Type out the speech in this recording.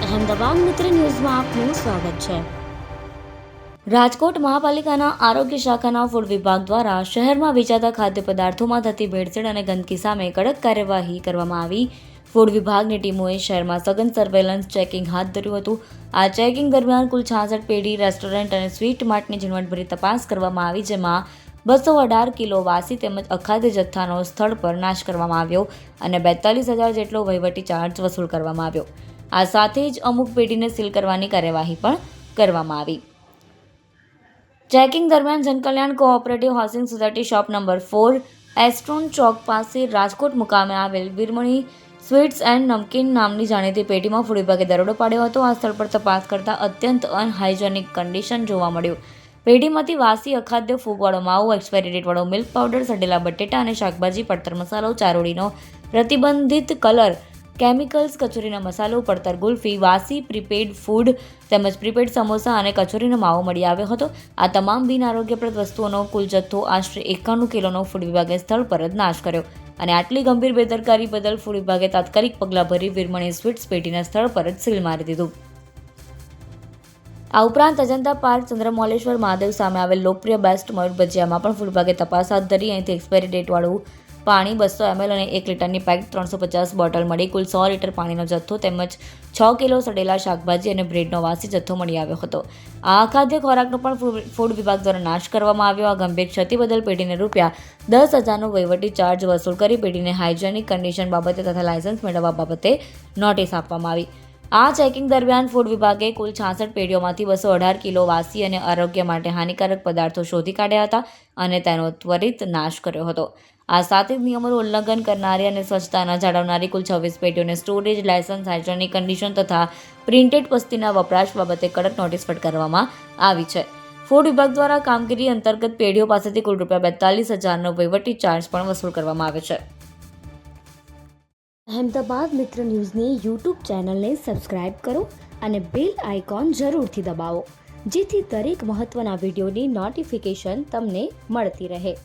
અહેમદાબાદ મિત્ર ન્યૂઝમાં આપનું સ્વાગત છે। રાજકોટ મહાપાલિકાના આરોગ્ય શાખાના ફૂડ વિભાગ દ્વારા શહેરમાં વેચાતા ખાદ્ય પદાર્થોમાં થતી ભેળસેળ અને ગંદકી સામે કડક કાર્યવાહી કરવામાં આવી। ફૂડ વિભાગની ટીમોએ શહેરમાં સઘન સર્વેલન્સ ચેકિંગ હાથ ધર્યું હતું। આ ચેકિંગ દરમિયાન કુલ 66 પેઢી રેસ્ટોરન્ટ અને સ્વીટ માર્ટની ઝીણવટભરી તપાસ કરવામાં આવી, જેમાં 218 કિલો વાસી તેમજ અખાદ્ય જથ્થાનો સ્થળ પર નાશ કરવામાં આવ્યો અને 42,000 જેટલો વહીવટી ચાર્જ વસૂલ કરવામાં આવ્યો। આ સાથે જ અમુક પેઢીને સીલ કરવાની કાર્યવાહી પણ કરવામાં આવી। ચેકિંગ દરમિયાન Jankalyan cooperative housing society shop number 4 Astron ચોક પાસે રાજકોટ મુકામે આવેલ વીરમણી સ્વીટ્સ એન્ડ નમકીન નામની જાણીતી પેઢીમાં ફૂડ વિભાગે દરોડો પાડ્યો હતો। આ સ્થળ પર તપાસ કરતા અત્યંત અનહાઇજેનિક કન્ડિશન જોવા મળ્યું। પેઢીમાંથી વાસી અખાદ્ય ફૂગવાળો માવો, એક્સપાયરી ડેટવાળો મિલ્ક પાવડર, સડેલા બટેટા અને શાકભાજી, પડતર મસાલો, ચારોળીનો પ્રતિબંધિત કલર, કેમિકલ્સ, કચોરીનો મસાલો, પડતર ગુલ્ફી, વાસી પ્રીપેડ ફૂડ તેમજ પ્રીપેડ સમોસા અને કચોરીનો માવો મળી આવ્યો હતો। આ તમામ બિન આરોગ્યપ્રદ વસ્તુઓનો કુલ જથ્થો આશરે 91 કિલોનો ફૂડ વિભાગે સ્થળ પર જ નાશ કર્યો અને આટલી ગંભીર બેદરકારી બદલ ફૂડ વિભાગે તાત્કાલિક પગલાં ભરી વીરમણી સ્વીટ્સ પેઢીના સ્થળ પર જ સીલ મારી દીધું। આ ઉપરાંત અજંતા પાર્ક, ચંદ્રમૌલેશ્વર મહાદેવ સામે આવેલ લોકપ્રિય બેસ્ટ મયુર ભજીયામાં પણ ફૂડ વિભાગે તપાસ હાથ ધરી। અહીંથી એક્સપાયરી ડેટવાળું પાણી 200 ml અને 1 લીટરની પેક્ડ 350 બોટલ મળી કુલ 100 લીટર પાણીનો જથ્થો તેમજ 6 કિલો સડેલા શાકભાજી અને બ્રેડનો વાસી જથ્થો મળી આવ્યો હતો। આ અખાદ્ય ખોરાકનો પણ ફૂડ વિભાગ દ્વારા નાશ કરવામાં આવ્યો। આ ગંભીર ક્ષતિ બદલ પેઢીને ₹10,000નો વહીવટી ચાર્જ વસૂલ કરી પેઢીને હાઇજેનિક કન્ડિશન બાબતે તથા લાયસન્સ મેળવવા બાબતે નોટિસ આપવામાં આવી। આ ચેકિંગ દરમિયાન ફૂડ વિભાગે કુલ 66 પેઢીઓમાંથી 218 કિલો વાસી અને આરોગ્ય માટે હાનિકારક પદાર્થો શોધી કાઢ્યા હતા અને તેનો ત્વરિત નાશ કર્યો હતો। આ સાથે જ નિયમોનું ઉલ્લંઘન કરનારી અને સ્વચ્છતા ન જાળવનારી કુલ 26 પેઢીઓને સ્ટોરેજ, લાયસન્સ, હાઇજેનિક કન્ડિશન તથા પ્રિન્ટેડ પસ્તીના વપરાશ બાબતે કડક નોટિસ ફટકારવામાં આવી છે। ફૂડ વિભાગ દ્વારા કામગીરી અંતર્ગત પેઢીઓ પાસેથી કુલ ₹42,000નો વહીવટી ચાર્જ પણ વસૂલ કરવામાં આવે છે। અહેમદાબાદ મિત્ર ન્યૂઝની યુટ્યુબ ચેનલને સબસ્ક્રાઇબ કરો અને બેલ આઇકોન જરૂરથી દબાવો, જેથી દરેક મહત્ત્વના વિડીયોની નોટિફિકેશન તમને મળતી રહે।